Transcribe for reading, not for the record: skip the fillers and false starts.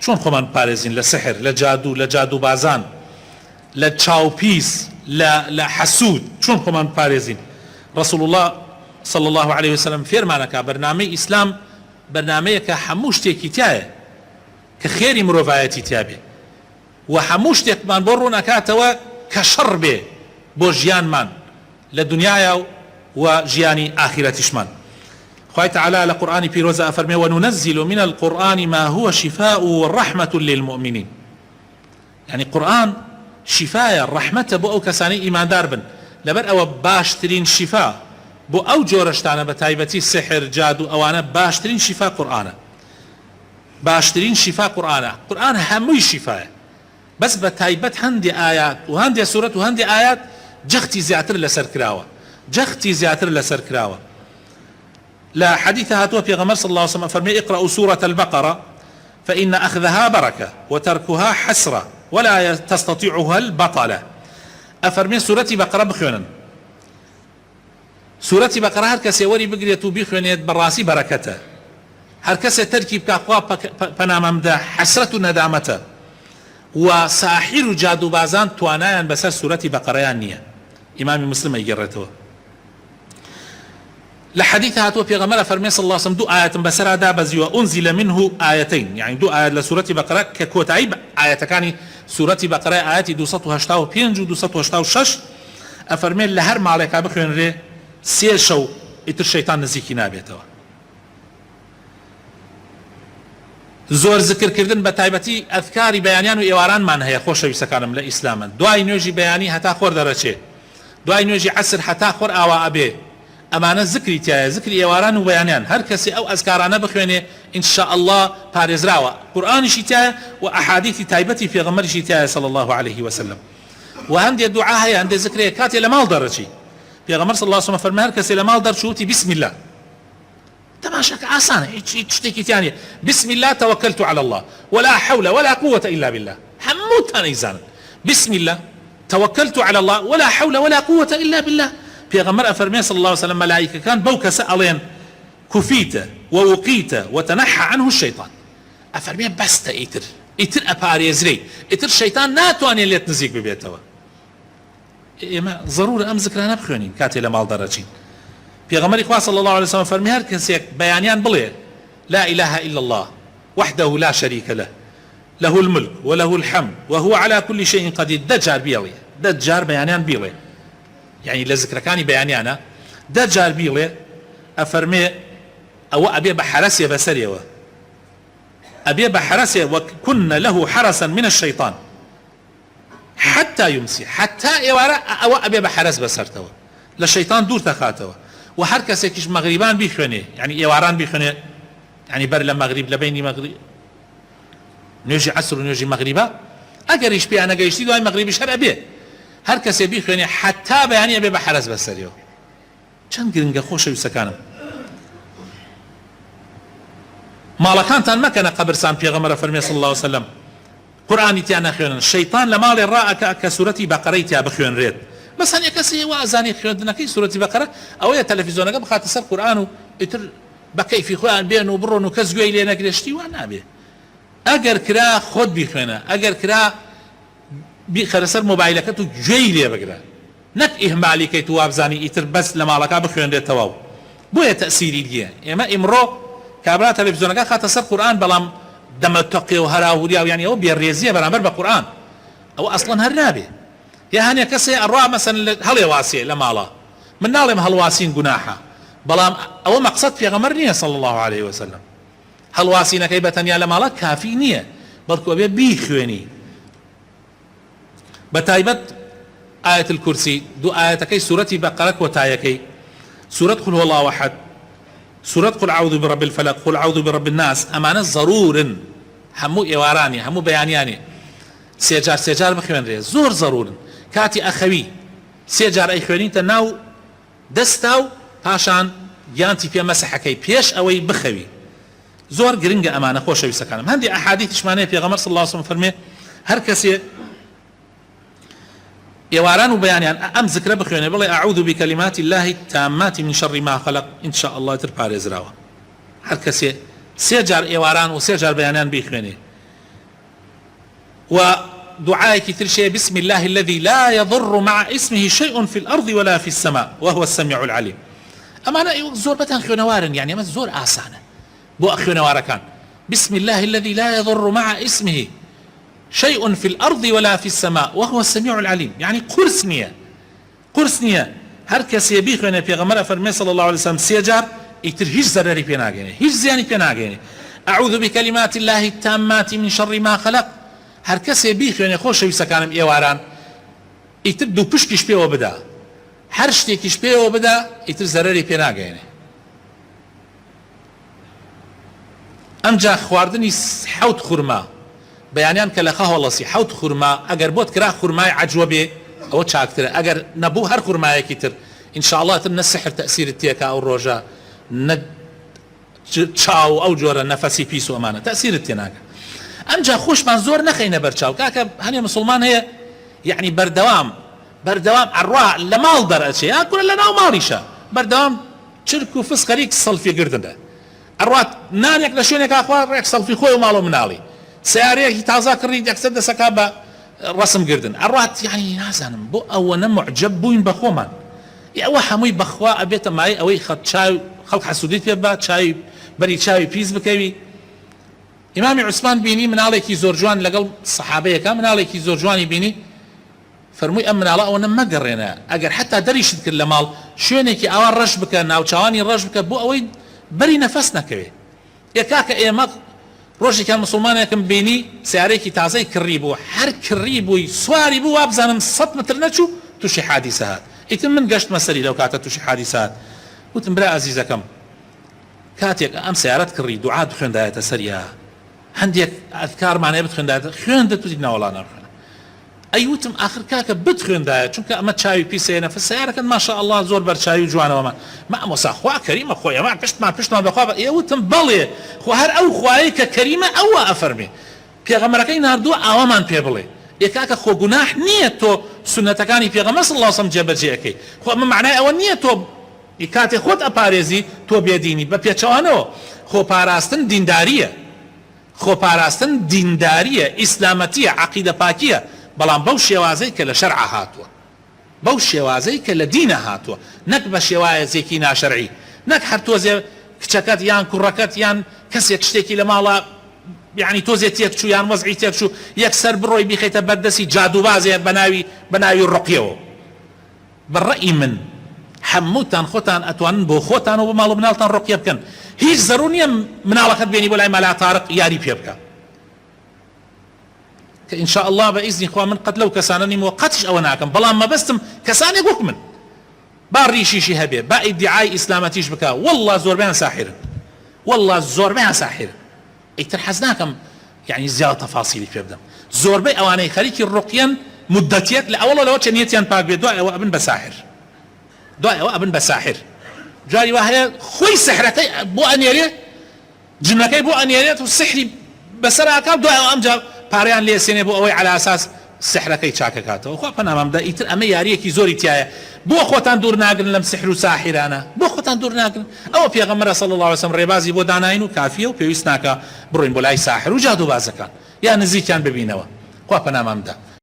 چۆن خۆمان پارێزین لە سحر، لە جادو بازان، لە چاوپیس، لە حەسوود، چۆن خۆمان پارێزین. رسول الله صلى الله عليه وسلم فێرمانەکە بەرنامەی ئیسلام بەرنامەیە کە هەموو شتێکی تایە کە خێری مرۆڤایەتی تیابێ و هەموو شتێکمان بۆ ڕوونەکاتەوە کە شەڕ بێ بۆ ژیانمان لە دنیاە و ژیانی ئاخرەتیشمان. خوای تعالی لە قورئانی پیرۆزە ئەفەرمێ وننزل من القرآن ما هو شفاء ورحمة للمؤمنين. يعني قورئان شفاية رحمة بۆ ئەو کەسانەی ئیماندار بن، لەبەر ئەوە باشترین شفا بۆ ئەو جۆرەشتانە بە تایبەتی سحر، جادو، ئەوانە باشترین شفا قورئانە. باشترین شفا قورئانە. قورئان هەمووی شفایە، بەس بە تایبەت هەندێ ئايات و هەندێ سورەت و هەندێ ئايات جەختی زیاتر لەسەر کراوە، جەختی زیاتر لەسەر کراوە. لا حديث هاتوا في غمر صلى الله عليه وسلم فرمي اقرأوا سورة البقرة فإن أخذها بركة وتركها حسرة ولا تستطيعها البطلة. أفرمي سورة بقرة بخونا، سورة بقرة هر كسي وري بقريتو بخونا براسي بركته، هر كسي تركيب كاقواب پناممده حسرة ندامته وساحر جادو بازان توانايان بسر سورة بقرة يانية. إمام مسلم يجرته لحديث هاتوا في غمرة فرمي صلى الله عليه وسلم دو آيات بسرا دابزي وأنزل منه آيتين، يعني دو آيات لسورة بقرة ككوتعيب آيات كاني سورة بقرة آيات 285 و 286 أفرمي لهر معلقة بخوين ري سير شو إتر الشيطان نزيكي نابيتوا. زور ذكر كردن بتايبتي أذكاري بيانيان وإيواران من هي خوش يسكانم لإسلاما. دعاي نوجي بياني هتا خور درجة، دعاي نوجي عسر هتا خور آوا أبي، ئەمانە ذکری تایە، ذکری ئێواران و بەیانیان. هەر کەسی ئەو ئەزکارانە بخوێنێ ئینشاء الله پارێزراوە. قورئانیشی تایە و ئەحادیثی تایبەتی پێغەمبەریشی تایە صلی الله عليه وسلم. و هەندێک دوعا هەیە، هەندێک ذکرەیە کاتێ لە ماڵ دەڕەچی پێغەمبەر صلی الله عليه وسلم فەرمووی هەر کەسێ لە ماڵ دەرچووتی بسم الله، تەماشاکە ئاسانە، هیچ شتێکی تیان نیە. بسم الله توكلت على الله ولا حول ولا قوة إلا بالله. هەمووتان ئەیزانن بسم الله توكلت على الله ولا حول ولا قوة إلا بالله. پیغمبر افرمي صلى الله عليه وسلم ملائكه كان بوك سألين كفيت ووقيت وتنحى عنه الشيطان. افرمي بس ايتر اباريزري ايتر الشيطان ناتواني اللي تنزيك ببيتوا. اما ضروري ام ذكرنا بخونين كاتي لمال درجين. پیغمبر صلى الله عليه وسلم فرمي هر كسيك بيانيان بلي لا اله الا الله وحده لا شريك له له الملك وله الحمد وهو على كل شيء قدير. دجار بيلي، دجار بيانيان بيلي، يعني لذكر كاني بيانيانا دجار بيلي أفرمي أو أبي بحرسي بسريوه، أبي بحرسي وكن له حرسا من الشيطان حتى يمسي، حتى إيوارا أو أبي بحرس بسرتوه للشيطان دور تخاتوه. وحركة كيش مغربان بيخوني، يعني إيواران بيخوني، يعني بر لمغرب لبيني مغرب نيجي عصر ونيجي مغربا أجريش بي أنا جيشتي دواي مغربي شر أبي هر کسی بیخوێنێ حتا بەیانی ئەبێ بە حەرەز بەسەریەوە. چەند گرنگە خۆشەویستەکانم. ماڵەکانتان مەکەنە قەبرستان. پێغەمبەر فەرمێ صلی الله عليه وسلم قورئانی تیان نەخوێنن، شەیطان لە ماڵێ ڕائەکە کە سوورەتی بەقەرەی تیا بخوێنرێت. بەسەن یە کەسێ وا ئەزانی خوێندنەکەی سوورەتی بەقەرە ئەوەیە تەلەڤیزۆنەکە بخاتە سەر قورئان و ئیتر بە کەیفی خۆیان بێن و بڕۆن و کەس گوێی لێ نەگرێ، شتی وا نابێ. ئەگەر کرا خۆت بیخوێنە، ئەگەر کرا خەرەسەر مۆبایلەکەت و گوێی لێ بگرە، نەک ئیهمالی کەیت و وابزانی ئیتر بەس لە ماڵەکە بخوێنرێتەوە و بۆیە تەئسیری دیە. ئێمە ئیمڕۆ کابرا تەلەڤیزۆنەکە خاتە سەر قورئان، بەڵام دەمەتەقی و هەراهوریا و یانی ئەوە بێڕێزیە بەرامبەر بە قورئان، ئەوە ئەسڵەن هەر نابێ. یا هەنێ کەسێ ئەڕوا مەسەن هەڵێواسێ لە ماڵە، من ناڵێم هەڵواسین گوناحە، بەڵام ئەوە مەقسەد پێغەمبەر نییە صلی الله عليه وسلم. هەڵواسینەکەی بەتەنیا لە ماڵە کافی نییە، بەڵکو ئەبێ بیخوێنی. بتايبت آية الكرسي دو آياتكي سورة بقرة وتايكي، سورة قل هو الله أحد، سورة قل أعوذ برب الفلق، قل أعوذ برب الناس. أمانة ضرور همو إيواراني همو بيانياني سيجار بخوين ري زور ضرور كاتي أخوي سيجار أي خوينين تناو دستاو پاشان يانتي في مسحكي بيش أوي بخوي زور گرنگ أمانة خوش ويسكانم. هندي أحاديث شمانية في غمر صلى الله عليه وسلم فرمي هر كسي يواران وبيانيان أم ذكر بخواني بالله أعوذ بكلمات الله التامات من شر ما خلق إن شاء الله تربارز راوة. هر كسي سيجار يواران وسيجار بيانيان بيخواني ودعائك ترشي بسم الله الذي لا يضر مع اسمه شيء في الأرض ولا في السماء وهو السميع العليم. أما أنا زور بتان خوێنەوارن يعني أما زور آسانة بو خوێنەوارەکان بسم الله الذي لا يضر مع اسمه شيء في الأرض ولا في السماء وهو السميع العليم يعني قرس نییە هەر کەسێ بیخوێنێ پێغەمبەر فەرمێ صلى الله عليه وسلم سێجار ئیتر هیچ زەرەری پێ ناگەێنێ هیچ زیانی پێ ناگەێنێ أعوذ بكلمات الله التامات من شر ما خلق هەر کەسێ بیخوێنێ خۆشەویستەکانم ئێواران ئیتر دوو پشتیش پێوە بدا هەر شتێکیش پێوە بدا ئیتر زەرەری پێ ناگەێنێ. ئەمجا خواردنی حەوت خورما بەیانیان کە لە خەهۆڵەسی حەوت خورما ئەگەر بۆت کرا خورمای عەجوە بێ ئەوە چاکترە ئەگەر نەبوو هەر خورمایەکی تر ئینشاءڵڵا تر نە سحر تەئسیرت تێکا ئەو ڕۆژە نە چاو ئەو جۆرە نەفەسی پیس و ئەمانە تەئسیرت تێ ناکە. ئەمجا خۆشمان زۆر نەخەینە بەرچاو کاکە هەنێ مسلمان هەیە یعنی بەردەوام ئەڕوا لە ماڵ دەرئەچێ یا کورە لە ناو ماڵیشە بەردەوام چرک و فس خەریک سەڵفی گردنە ئەڕوات نانێک لە شوێنێک ئاخوا ڕێک سەڵفی خۆی و ماڵ و مناڵی سیارەیەکی تازا کڕی یەکسەر دەسەکا بە ڕسم گردن ئەڕوات یعنی نازانم بۆ ئەوەنە معجب بووین بە خۆمان ئەوە هەمووی بەخوا ئەبێتە مای ئەوەی خەڵک حەسوودیت پێ بە چاوی بەری چاوی پیس بکەوی. ئیمامی عوسمان بینی مناڵێکی زۆر جوان لەگەڵ سەحابەیەکە مناڵێکی زۆر جوانی بینی فەرمووی ئەم مناڵە ئەوە مەگەڕێنە ئەگەر حتا دەریشت کرد لە ماڵ شوێنێکی ئاوا ڕەش بکە ناوچوانی ڕەش بکە بۆ ئەوەی بەری نەفەس نەکەوێ. یەکاکە ئێمە ڕۆژێکیان مسلمانێکم بینی سیارێکی تازەی کڕی بوو هەر کڕی بووی سواری بوو وابزانم 100 متر نەچوو تووشی حادیسە هات ئیتر من گەشتمە سەری لەو کاتە تووشی حادیسە هات وتم برا ئەزیزەکەم کاتێک ئەم سیارەت کڕی دوعا بخوێندایەتە سەریا هەندێک ئەذکارمانەیە بتخوێندایەتە خوێندە توی ناوەڵا نەڕخێنە ئەیوتم آخر کاکە بتخوێندایە چونکە ئەمە چاوی پیسێنە سیارەکەت ماشاء الله زۆر بەرچاوی جوانەوەمە ما ئەمۆسا خوا کەریمە خۆی ئەمە پشتمان بەخوا ئێوتم بەڵێ خۆ هەر ئەو خوایە کە کەریمە ئەوە ئەفەرمێ پێغەمبەرەکەی ناردووە ئاوامان پێ بڵێ یەکاکە خۆ گوناح نییە تۆ سنەتەکانی پێغەمبەر صلی الله علیه و سلم جێبەجێەکەی خۆ ئەمە معنای ئەوە نییە تۆ کاتێ خۆت ئەپارێزی تۆ بێدینی بە پێچەوانەوە خۆپاراستن دینداریە ئیسلامەتیە عەقیدە پاکیە بەڵام بەو شێوازەی کە لە شەرع هاتووە بەو شێوازەی کە لە دینە هاتووە نەک بە شێوایەزێکی ناشەرعی نەک هەر تۆزێ کچەکەت یان کوڕەکەت یان کەسێک شتێکی لە ماڵە یعنی تۆزێ تێک چوو یان وەزعی تێک چوو یەکسەر بڕۆی بیخەیتە بەردەستی جادوبازێ بەناوی ڕوقیەوە. بەڕەئی من هەمووتان خۆتان ئەتوانن بۆ خۆتان و بۆ ماڵ و مناڵتان ڕوقیە بکەن هیچ زەرور نییە مناڵەکەت بێنی بۆ لای مەلا تارق یاری پێ بکە کە ئینشاء الله بەئیزنی خوا من قەت لەو کەسانە نیم و قەتیش ئەوە ناکەم بەڵام مەبەستم کەسانێک وەک من با ڕیشیشی هەبێ با ئیدعای ئیسلامەتیش بکە والله زۆربەیان ساحرن والله زۆربەیان ساحرن ئیتر حەز ناکەم یعنی زیاد تەفاسیلی پێ بدەم زۆربەی ئەوانەی خەریکی ڕوقیەن مدەتیەک لە ئەوڵە لەوە چەنیەتیان پاک بێت دوای ئەوە ئەبن بە ساحر دوای ئەوە ئەبن بە ساحر جاری وا هەیە خۆی سحرەکەی بۆ ئەنێرێ جنەکەی بۆ ئەنێرێت و سحری بەسەر ئاکات دوای ئەوە ئەمجا پاریان لێسێنێ بۆ ئەوەی على ئاساس سحرەکەی چاکەکاتەوە خوا پەنامەمدا ئیتر ئەمە یاریەکی زۆری تایە بۆ خۆتان دوور ناگرن لەم سحر و ساحرانە بۆ خۆتان دوور ناگرن ئەوە پێغەمبەر صلی الله علیه و سلم ڕێبازی بۆ داناین و کافیە و پێویست ناکە بڕۆین بۆ لای ساحر و جادوبازەکان یا نزیکیان ببینەوە خوا پەنامەمدا